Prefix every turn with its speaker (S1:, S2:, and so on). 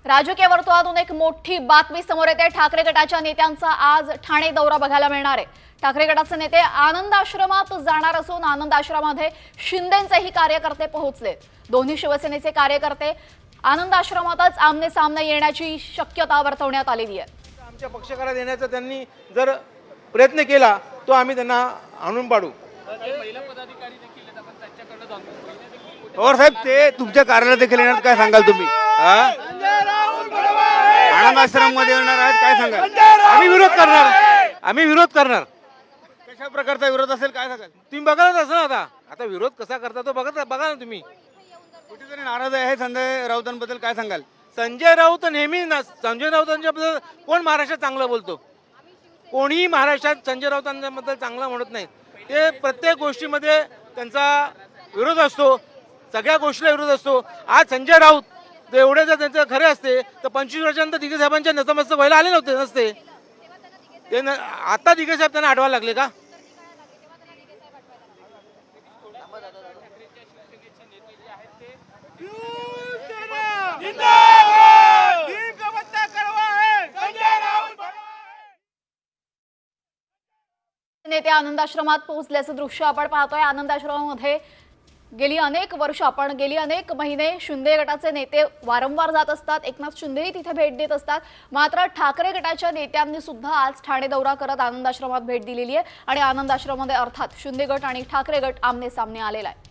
S1: राजकीय वर्तुळातून एक मोठी बातमी समोर येते। ठाकरे गटाच्या नेत्यांचा आज ठाणे दौरा बघायला मिळणार आहे। ठाकरे गटाचे नेते आनंद आश्रमात जाणार असून आनंद आश्रमामध्ये शिंदेंचेही कार्यकर्ते पोहोचलेत। दोन्ही शिवसेनेचे कार्यकर्ते आनंद आश्रमातच आमने सामने येण्याची शक्यता वर्तवण्यात आलेली आहे।
S2: आमच्या पक्षकारात येण्याचा त्यांनी जर प्रयत्न केला तो आम्ही त्यांना आणून पाडू।
S3: पवार साहेब ते तुमच्या कार्यालयात देखील येणार, काय सांगाल तुम्ही? आनंद आश्रम मध्ये येणार आहेत, काय सांगाल?
S2: आम्ही विरोध करणार।
S3: कशा प्रकारचा विरोध असेल, काय सांगाल?
S2: तुम्ही बघायलाच असं आता विरोध कसा करता तो बघा ना तुम्ही।
S3: कुठेतरी नाराज आहे संजय राऊतांबद्दल, काय सांगाल?
S2: संजय राऊत नेहमी संजय राऊतांच्याबद्दल कोण महाराष्ट्रात चांगलं बोलतो? कोणीही महाराष्ट्रात संजय राऊतांच्याबद्दल चांगलं म्हणत नाही। ते प्रत्येक गोष्टीमध्ये त्यांचा विरोध असतो, सगळ्या गोष्टीला विरोध असतो। आज संजय राऊत एवढे जर त्यांचं खरे असते तर 25 वर्षांनंतर दिघे साहेबांच्या नतमस्तक व्हायला आले नसते ते। आता दिघे साहेब त्यांना अडवायला लागले का?
S1: नेते आनंद आश्रमात पोहोचल्याचं दृश्य आपण पाहतोय। आनंद आश्रमामध्ये गेली अनेक महिने शिंदे गटाचे नेते वारंवार जात असतात। एकनाथ शिंदेही तिथे भेट देत असतात। मात्र ठाकरे गटाच्या नेत्यांनी सुद्धा आज ठाणे दौरा करत आनंद आश्रमात भेट दिलेली आहे आणि आनंद आश्रमामध्ये अर्थात शिंदे गट आणि ठाकरे गट आमने सामने आलेला आहे।